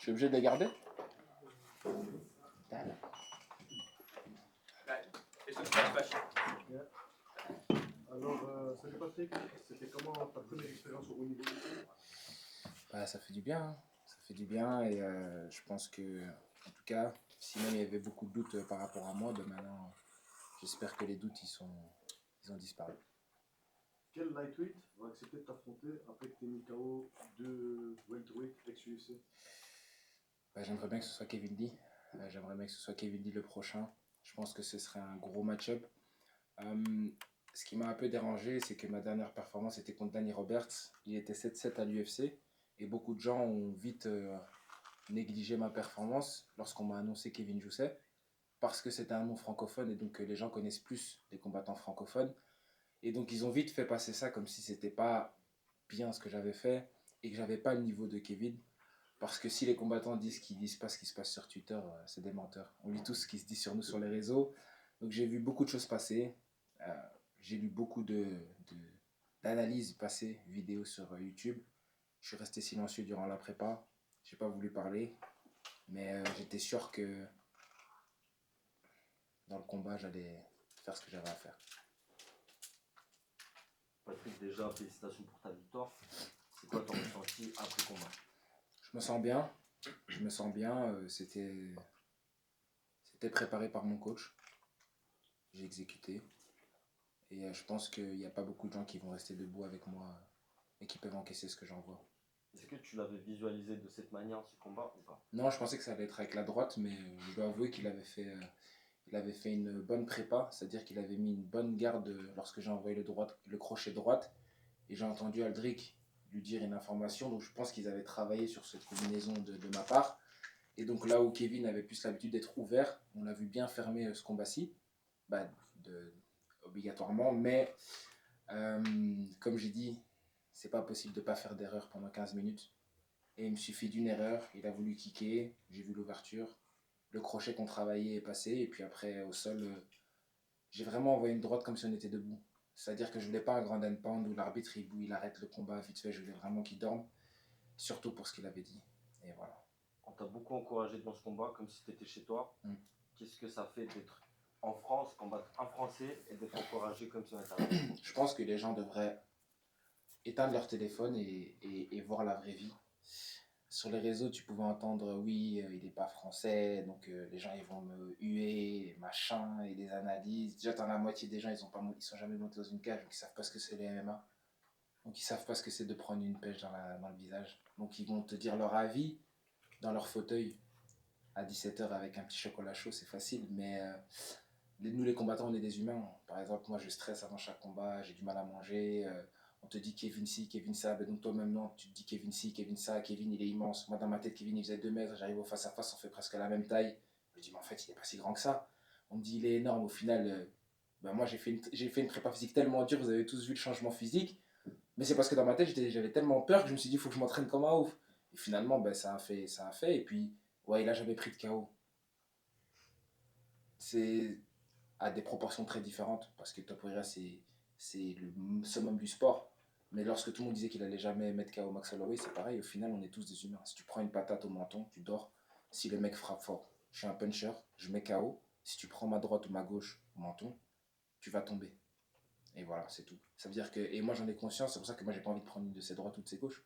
suis obligé de les garder? Alors, salut Patrick, c'était comment ta première expérience au haut niveau? Bah, ça fait du bien, hein. Ça fait du bien et je pense que, en tout cas, si même il y avait beaucoup de doutes par rapport à moi, ben maintenant, j'espère que les doutes ils ont disparu. Quel lightweight va accepter de t'affronter après que tu aies mis KO deux welterweight ex-UFC? Bah, j'aimerais bien que ce soit Kevin Lee. J'aimerais bien que ce soit Kevin Lee le prochain. Je pense que ce serait un gros match-up. Ce qui m'a un peu dérangé, c'est que ma dernière performance était contre Danny Roberts. Il était 7-7 à l'UFC et beaucoup de gens ont vite négligé ma performance lorsqu'on m'a annoncé Kevin Jousset parce que c'était un nom francophone et donc les gens connaissent plus les combattants francophones. Et donc ils ont vite fait passer ça comme si c'était pas bien ce que j'avais fait et que j'avais pas le niveau de Kevin. Parce que si les combattants disent qu'ils disent pas ce qui se passe sur Twitter, c'est des menteurs. On lit tout ce qui se dit sur nous sur les réseaux. Donc j'ai vu beaucoup de choses passer. Euh, j'ai lu beaucoup d'analyses passées, vidéos sur YouTube. Je suis resté silencieux durant la prépa. J'ai pas voulu parler. Mais j'étais sûr que dans le combat, j'allais faire ce que j'avais à faire. Patrick, déjà, félicitations pour ta victoire. C'est quoi ton ressenti après combat? Je me sens bien. Je me sens bien. C'était préparé par mon coach. J'ai exécuté. Et je pense qu'il n'y a pas beaucoup de gens qui vont rester debout avec moi et qui peuvent encaisser ce que j'envoie. Est-ce que tu l'avais visualisé de cette manière, ce combat, ou pas? Non, je pensais que ça allait être avec la droite, mais je dois avouer qu'il avait fait une bonne prépa, c'est-à-dire qu'il avait mis une bonne garde lorsque j'ai envoyé le crochet droite. Et j'ai entendu Aldric lui dire une information, donc je pense qu'ils avaient travaillé sur cette combinaison de ma part. Et donc là où Kevin avait plus l'habitude d'être ouvert, on l'a vu bien fermer ce combat-ci, bah, obligatoirement, mais comme j'ai dit, c'est pas possible de ne pas faire d'erreur pendant 15 minutes. Et il me suffit d'une erreur, il a voulu kicker, j'ai vu l'ouverture, le crochet qu'on travaillait est passé, et puis après au sol, j'ai vraiment envoyé une droite comme si on était debout. C'est-à-dire que je voulais pas un grand end pound où l'arbitre il arrête le combat vite fait, je voulais vraiment qu'il dorme, surtout pour ce qu'il avait dit. Et voilà. On t'a beaucoup encouragé dans ce combat, comme si tu étais chez toi. Qu'est-ce que ça fait d'être en France, combattre un Français et d'être encouragé comme si on était à la Je pense que les gens devraient éteindre leur téléphone et voir la vraie vie. Sur les réseaux, tu pouvais entendre oui, il n'est pas français, donc les gens ils vont me huer, machin, et des analyses. Déjà, t'en as la moitié des gens, ils sont jamais montés dans une cage, donc ils savent pas ce que c'est les MMA. Donc ils savent pas ce que c'est de prendre une pêche dans le visage. Donc ils vont te dire leur avis dans leur fauteuil à 17h avec un petit chocolat chaud, c'est facile, mais nous les combattants, on est des humains. Par exemple, moi je stresse avant chaque combat, j'ai du mal à manger. On te dit Kevin ci, Kevin ça, ben donc toi-même non, tu te dis Kevin ci, Kevin ça, Kevin il est immense. Moi dans ma tête, Kevin il faisait 2 mètres, j'arrive au face à face, on fait presque la même taille. Je me dis, mais en fait il est pas si grand que ça. On me dit il est énorme, au final, ben moi j'ai fait une prépa physique tellement dure, vous avez tous vu le changement physique. Mais c'est parce que dans ma tête, j'avais tellement peur que je me suis dit, il faut que je m'entraîne comme un ouf. Et finalement, ben, ça a fait. Et puis, ouais, il a jamais pris de KO. C'est à des proportions très différentes, parce que Topuria, c'est le summum du sport. Mais lorsque tout le monde disait qu'il allait jamais mettre KO Max Holloway, c'est pareil, au final, on est tous des humains. Si tu prends une patate au menton, tu dors. Si le mec frappe fort, je suis un puncher, je mets KO. Si tu prends ma droite ou ma gauche au menton, tu vas tomber. Et voilà, c'est tout. Ça veut dire que, et moi j'en ai conscience, c'est pour ça que moi j'ai pas envie de prendre une de ses droites ou de ses gauches.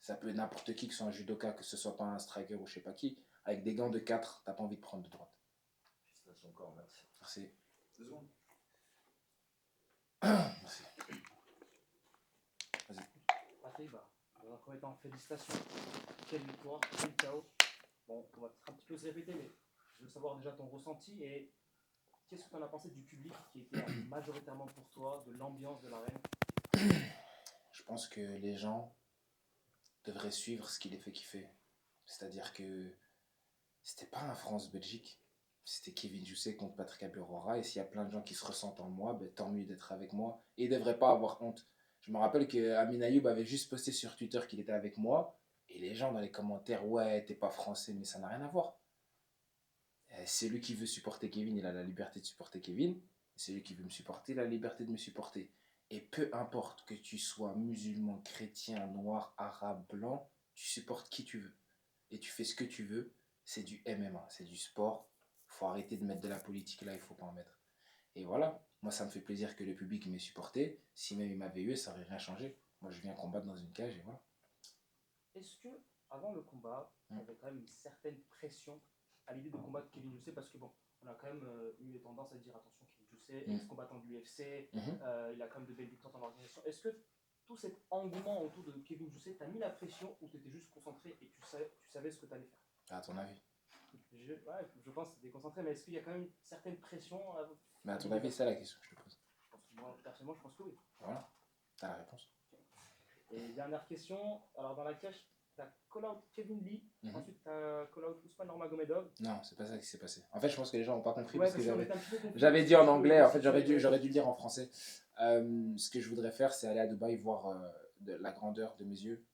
Ça peut être n'importe qui, que ce soit un judoka, que ce soit pas un striker ou je sais pas qui. Avec des gants de 4, t'as pas envie de prendre de droite. félicitations encore, merci. Merci. 2 secondes. Merci. Vas-y. Patrick, dans un premier temps, félicitations. Quelle victoire, quel chaos. Bon, on va peut-être un petit peu se répéter, mais je veux savoir déjà ton ressenti et qu'est-ce que tu en as pensé du public qui était majoritairement pour toi, de l'ambiance de l'arène? Je pense que les gens devraient suivre ce qui les fait kiffer. C'est-à-dire que c'était pas un France-Belgique. C'était Kevin Jousset contre Patrick Aburora. Et s'il y a plein de gens qui se ressentent en moi, ben, tant mieux d'être avec moi. Et ils ne devraient pas avoir honte. Je me rappelle que Amin Ayoub avait juste posté sur Twitter qu'il était avec moi. Et les gens dans les commentaires, ouais, t'es pas français, mais ça n'a rien à voir. C'est lui qui veut supporter Kevin, il a la liberté de supporter Kevin. C'est lui qui veut me supporter, il a la liberté de me supporter. Et peu importe que tu sois musulman, chrétien, noir, arabe, blanc, tu supportes qui tu veux. et tu fais ce que tu veux, c'est du MMA, c'est du sport. Il faut arrêter de mettre de la politique là, il ne faut pas en mettre. Et voilà, moi ça me fait plaisir que le public m'ait supporté. Si même il m'avait eu, ça n'aurait rien changé. Moi je viens combattre dans une cage et voilà. Est-ce que, avant le combat, il y avait quand même une certaine pression à l'idée de combattre Kevin Doucet? Parce que bon, on a quand même eu tendance à dire attention, Kevin Doucet, ex-combattant de l'UFC, il a quand même de belles victoires dans l'organisation. Est-ce que tout cet engouement autour de Kevin Doucet t'a mis la pression ou tu étais juste concentré et tu savais ce que tu allais faire? À ton avis? Je pense que tu étais concentré, mais est-ce qu'il y a quand même une certaine pression Mais à ton avis, c'est la question que je te pose. Moi, personnellement, je pense que oui. Voilà, t'as la réponse. Et dernière question, alors dans la cage, tu as call-out Kevin Lee, ensuite tu as call-out Ousmane Nurmagomedov. Non, c'est pas ça qui s'est passé. En fait, je pense que les gens n'ont pas compris Ouais, parce que j'avais j'avais dit en anglais, en fait, j'aurais dû le dire en français. Ce que je voudrais faire, c'est aller à Dubaï voir la grandeur de mes yeux.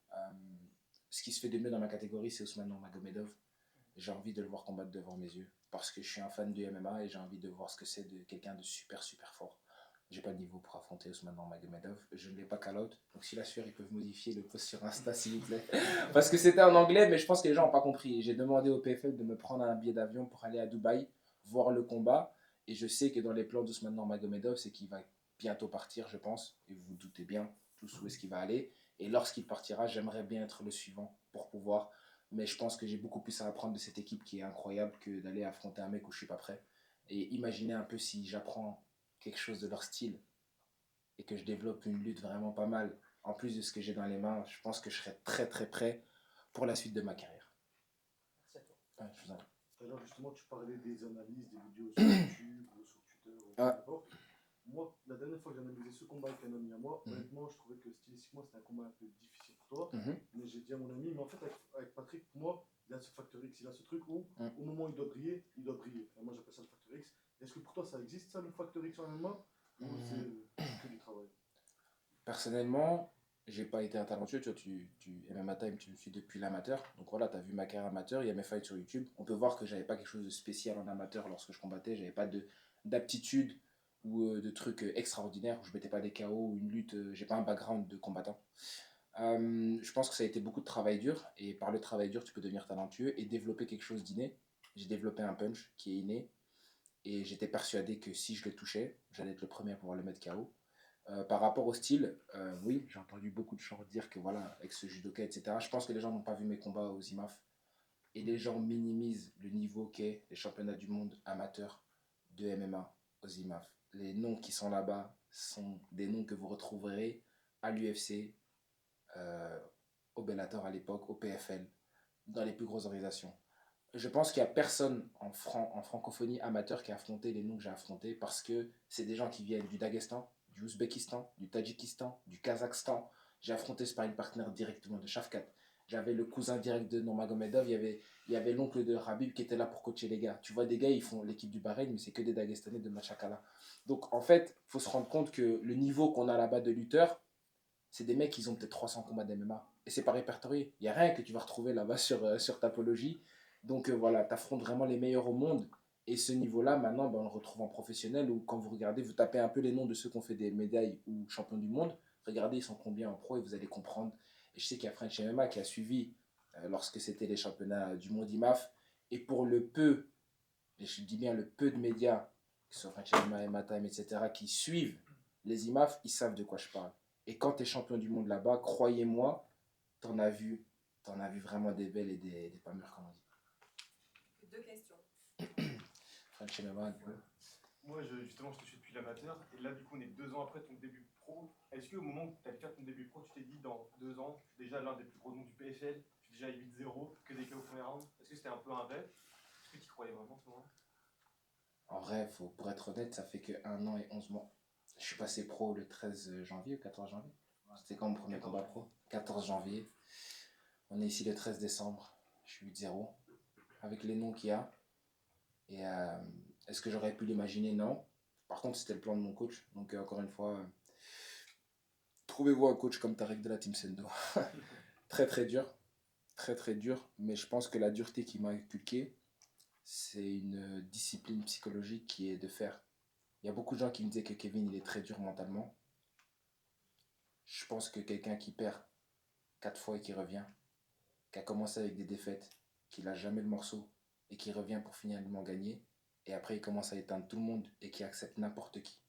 Ce qui se fait de mieux dans ma catégorie, c'est Ousmane Nurmagomedov. J'ai envie de le voir combattre devant mes yeux parce que je suis un fan du MMA et j'ai envie de voir ce que c'est de quelqu'un de super super fort. J'ai pas le niveau pour affronter Ousmane Nurmagomedov. Je ne l'ai pas call-out. Donc si la sueur, ils peuvent modifier le post sur Insta s'il vous plaît. Parce que c'était en anglais, mais je pense que les gens n'ont pas compris. J'ai demandé au PFL de me prendre un billet d'avion pour aller à Dubaï, voir le combat. Et je sais que dans les plans d'Ousmane Nurmagomedov, c'est qu'il va bientôt partir, je pense. Et vous vous doutez bien tous où est-ce qu'il va aller. Et lorsqu'il partira, j'aimerais bien être le suivant pour pouvoir. Mais je pense que j'ai beaucoup plus à apprendre de cette équipe qui est incroyable que d'aller affronter un mec où je suis pas prêt. Et imaginez un peu si j'apprends quelque chose de leur style et que je développe une lutte vraiment pas mal, en plus de ce que j'ai dans les mains, je pense que je serai très très prêt pour la suite de ma carrière. Merci à toi. Ouais, je vous en prie. Tout à l'heure, justement, tu parlais des analyses, des vidéos sur YouTube ou sur Twitter ou peu importe. Moi, la dernière fois que j'ai analysé ce combat avec un ami à moi, honnêtement, je trouvais que stylistiquement, c'était un combat un peu difficile pour toi. Mais j'ai dit à mon ami, mais en fait, avec Patrick, pour moi, il a ce facteur X, il a ce truc où, au moment où il doit briller, il doit briller. Enfin, moi, j'appelle ça le facteur X. Est-ce que pour toi, ça existe, ça, le facteur X en MMA ou c'est que du travail? Personnellement, j'ai pas été un talentueux. Tu vois, MMA Time, tu me suis depuis l'amateur. Donc voilà, tu as vu ma carrière amateur, il y a mes fights sur YouTube. On peut voir que j'avais pas quelque chose de spécial en amateur lorsque je combattais. J'avais pas d'aptitude ou de trucs extraordinaires. Je mettais pas des KO ou une lutte. J'ai pas un background de combattant. Je pense que ça a été beaucoup de travail dur. Et par le travail dur, tu peux devenir talentueux et développer quelque chose d'inné. J'ai développé un punch qui est inné. Et j'étais persuadé que si je le touchais, j'allais être le premier à pouvoir le mettre KO. Par rapport au style, oui, j'ai entendu beaucoup de gens dire que voilà, avec ce judoka, etc. Je pense que les gens n'ont pas vu mes combats aux IMAF. Et les gens minimisent le niveau qu'est les championnats du monde amateurs de MMA aux IMAF. Les noms qui sont là-bas sont des noms que vous retrouverez à l'UFC, au Bellator à l'époque, au PFL, dans les plus grosses organisations. Je pense qu'il n'y a personne en francophonie amateur qui a affronté les noms que j'ai affrontés parce que c'est des gens qui viennent du Daghestan, du Ouzbékistan, du Tadjikistan, du Kazakhstan. J'ai affronté ce sparring partner directement de Shafkat. J'avais le cousin direct de Nurmagomedov, il y avait l'oncle de Habib qui était là pour coacher les gars. Tu vois, des gars, ils font l'équipe du Bahreïn, mais c'est que des Dagestanais de Machakala. Donc en fait, il faut se rendre compte que le niveau qu'on a là-bas de lutteurs, c'est des mecs qui ont peut-être 300 combats d'MMA. Et c'est pas répertorié. Il n'y a rien que tu vas retrouver là-bas sur Tapologie. Donc voilà, tu affrontes vraiment les meilleurs au monde. Et ce niveau-là, maintenant, on le retrouve en professionnel où quand vous regardez, vous tapez un peu les noms de ceux qui ont fait des médailles ou champions du monde. Regardez, ils sont combien en pro et vous allez comprendre. Et je sais qu'il y a French MMA qui a suivi lorsque c'était les championnats du monde IMAF. Et pour le peu, et je dis bien le peu de médias, que ce soit French MMA, MMA Time, etc., qui suivent les IMAF, ils savent de quoi je parle. Et quand tu es champion du monde là-bas, croyez-moi, t'en as vu vraiment des belles et des pas mûres, comme on dit. Deux questions. French MMA, du coup. Moi, justement, je te suis depuis l'amateur. Et là, du coup, on est 2 ans après ton début pro. Est-ce qu'au moment où tu allais faire ton début pro, tu t'es dit, dans 2 ans, je suis déjà l'un des plus gros noms du PFL, je suis déjà à 8-0, que des KO au premier round? Est-ce que c'était un peu un rêve? Est-ce que tu y croyais vraiment, ce moment? En vrai, pour être honnête, ça fait que 1 an et 11 mois. Je suis passé pro le 13 janvier ou 14 janvier. C'était quand mon premier combat pro? 14 janvier. On est ici le 13 décembre. Je suis 8-0. Avec les noms qu'il y a. Et est-ce que j'aurais pu l'imaginer? Non. Par contre, c'était le plan de mon coach. Donc, encore une fois, trouvez-vous un coach comme Tarek de la Team Sendo. Très, très dur. Très, très dur. Mais je pense que la dureté qu'il m'a inculquée, c'est une discipline psychologique qui est de faire. Il y a beaucoup de gens qui me disaient que Kevin, il est très dur mentalement. Je pense que quelqu'un qui perd 4 fois et qui revient, qui a commencé avec des défaites, qu'il a jamais le morceau et qui revient pour finalement gagner. Et après, il commence à éteindre tout le monde et qui accepte n'importe qui.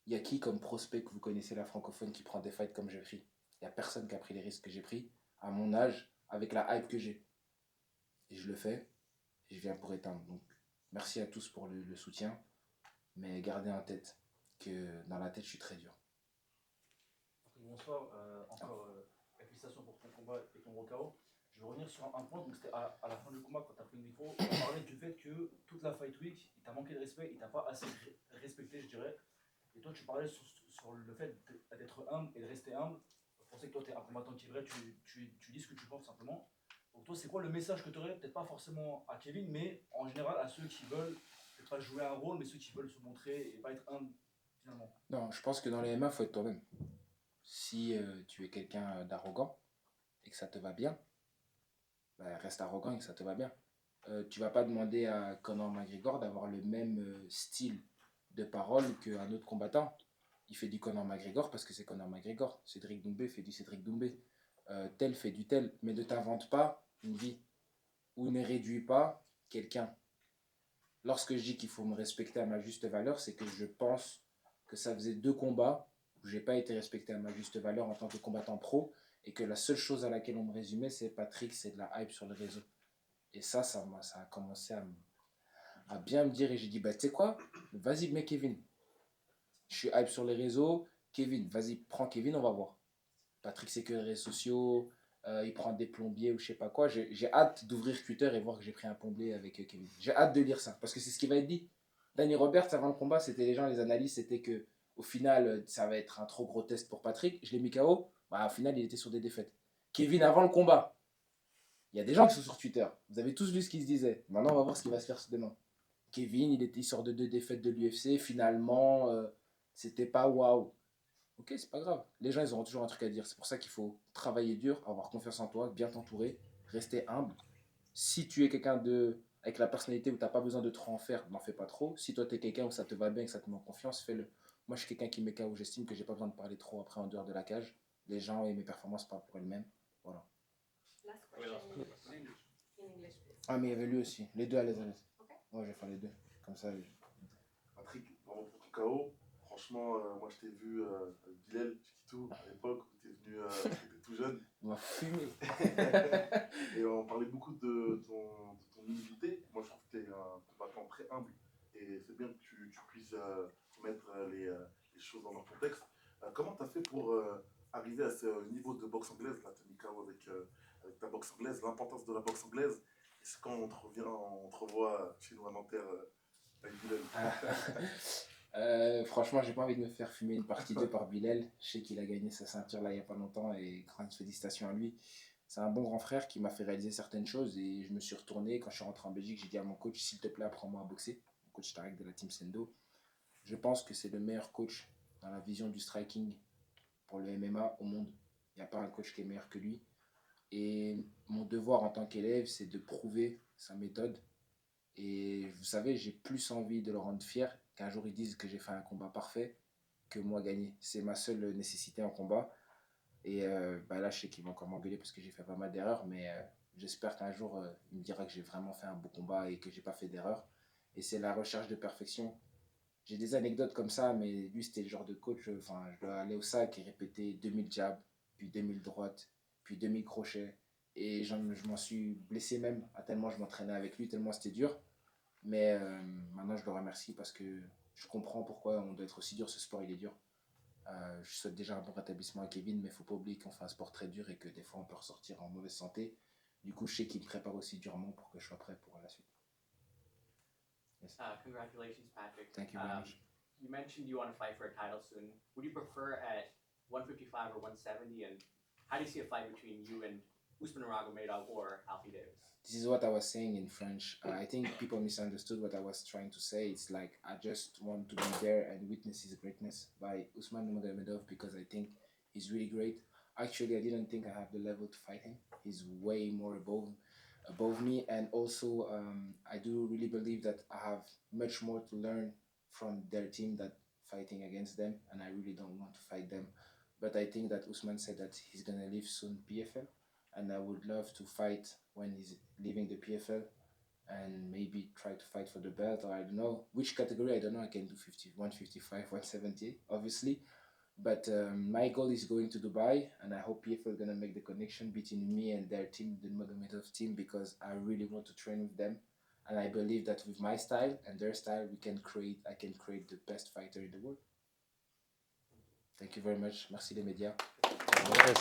Il y a qui comme prospect que vous connaissez la francophone qui prend des fights comme j'ai pris? Il n'y a personne qui a pris les risques que j'ai pris à mon âge avec la hype que j'ai. Et je le fais et je viens pour éteindre. Donc, merci à tous pour le soutien. Mais gardez en tête que dans la tête, je suis très dur. Bonsoir, félicitations pour ton combat et ton KO. Je vais revenir sur un point, donc c'était à la fin du combat quand tu as pris le micro, on parlait du fait que toute la Fight Week, il t'a manqué de respect, il t'a pas assez respecté, je dirais. Et toi, tu parlais sur le fait d'être humble et de rester humble. Pour ça que toi, tu es un combattant qui est vrai, tu dis ce que tu penses simplement. Donc toi, c'est quoi le message que tu aurais, peut-être pas forcément à Kevin, mais en général à ceux qui veulent, peut-être pas jouer un rôle, mais ceux qui veulent se montrer et pas être humble finalement? Non, je pense que dans les MMA, il faut être toi-même. Si tu es quelqu'un d'arrogant et que ça te va bien, bah, reste arrogant et que ça te va bien. Tu vas pas demander à Conor McGregor d'avoir le même style de parole qu'un autre combattant. Il fait du Conor McGregor parce que c'est Conor McGregor. Cédric Doumbé fait du Cédric Doumbé. Tel fait du tel. Mais ne t'invente pas une vie ou ne réduis pas quelqu'un. Lorsque je dis qu'il faut me respecter à ma juste valeur, c'est que je pense que ça faisait 2 combats où j'ai pas été respecté à ma juste valeur en tant que combattant pro et que la seule chose à laquelle on me résumait, c'est Patrick, c'est de la hype sur le réseau. Et ça a commencé à bien me dire et j'ai dit, bah tu sais quoi, vas-y mec Kevin, je suis hype sur les réseaux, Kevin, vas-y prends Kevin, on va voir. Patrick c'est que les réseaux sociaux, il prend des plombiers ou je sais pas quoi. J'ai hâte d'ouvrir Twitter et voir que j'ai pris un plombier avec Kevin. J'ai hâte de lire ça parce que c'est ce qui va être dit. Danny Roberts avant le combat, c'était les gens, les analystes, c'était que au final ça va être un trop gros test pour Patrick. Je l'ai mis KO, bah, au final il était sur des défaites. Kevin avant le combat, il y a des gens qui sont sur Twitter. Vous avez tous lu ce qu'ils se disaient. Maintenant on va voir ce qui va se faire demain. Kevin, il sort de 2 défaites de l'UFC. Finalement, c'était pas waouh. Ok, c'est pas grave. Les gens, ils auront toujours un truc à dire. C'est pour ça qu'il faut travailler dur, avoir confiance en toi, bien t'entourer, rester humble. Si tu es quelqu'un avec la personnalité où tu n'as pas besoin de trop en faire, n'en fais pas trop. Si toi, tu es quelqu'un où ça te va bien, que ça te met en confiance, fais-le. Moi, je suis quelqu'un qui met KO. J'estime que j'ai pas besoin de parler trop après en dehors de la cage. Les gens et mes performances parlent pour elles-mêmes. Voilà. Last question in English, please. Ah, mais il y avait lui aussi. Les deux à l'aise. Ok. Ouais, je vais faire les deux. Comme ça, Patrick, vraiment pour ton KO, franchement, moi je t'ai vu avec Bilal, Chiquito, à l'époque où tu es venu, t'étais tout jeune. on va fumer. Et on parlait beaucoup de ton humilité. Moi je trouve que tu es un combattant très humble. Et c'est bien que tu puisses mettre les choses dans leur contexte. Comment tu as fait pour arriver à ce niveau de boxe anglaise? Là, tu as mis KO avec ta boxe anglaise, l'importance de la boxe anglaise. Et c'est quand on te revoit chez nous à Nanterre avec Bilal. Franchement, j'ai pas envie de me faire fumer une partie 2 par Bilal. Je sais qu'il a gagné sa ceinture là il y a pas longtemps et grandes félicitations à lui. C'est un bon grand frère qui m'a fait réaliser certaines choses et je me suis retourné. Quand je suis rentré en Belgique, j'ai dit à mon coach, s'il te plaît, apprends-moi à boxer. Mon coach Tarek de la team Sendo. Je pense que c'est le meilleur coach dans la vision du striking pour le MMA au monde. Il n'y a pas un coach qui est meilleur que lui. Et mon devoir en tant qu'élève, c'est de prouver sa méthode. Et vous savez, j'ai plus envie de le rendre fier qu'un jour ils disent que j'ai fait un combat parfait que moi gagner. C'est ma seule nécessité en combat. Et bah là, je sais qu'ils vont encore m'engueuler parce que j'ai fait pas mal d'erreurs, mais j'espère qu'un jour, il me dira que j'ai vraiment fait un beau combat et que j'ai pas fait d'erreurs. Et c'est la recherche de perfection. J'ai des anecdotes comme ça, mais lui, c'était le genre de coach, enfin, je dois aller au sac et répéter 2000 jabs, puis 2000 droites, puis 2000 crochets. Et je m'en suis blessé même, à tellement je m'entraînais avec lui, tellement c'était dur. Mais maintenant, je le remercie parce que je comprends pourquoi on doit être aussi dur. Ce sport, il est dur. Je souhaite déjà un bon rétablissement à Kevin, mais il ne faut pas oublier qu'on fait un sport très dur et que des fois, on peut ressortir en mauvaise santé. Du coup, je sais qu'il me prépare aussi durement pour que je sois prêt pour la suite. Yes. Congratulations, Patrick. Thank you very much. You mentioned you want to fight for a title soon. Would you prefer at 155 or 170? And how do you see a fight between you and Usman Nurmagomedov or Alfie Davis? This is what I was saying in French. I think people misunderstood what I was trying to say. It's like I just want to be there and witness his greatness by Usman Nurmagomedov because I think he's really great. Actually, I didn't think I have the level to fight him. He's way more above me, and also I do really believe that I have much more to learn from their team than fighting against them, and I really don't want to fight them. But I think that Usman said that he's gonna leave soon PFL, and I would love to fight when he's leaving the PFL, and maybe try to fight for the belt, or I don't know which category. I don't know. I can do 50, 155, 170, obviously. But my goal is going to Dubai, and I hope PFL is gonna make the connection between me and their team, the Nurmagomedov team, because I really want to train with them, and I believe that with my style and their style, I can create the best fighter in the world. Thank you very much. Merci les médias. Yes.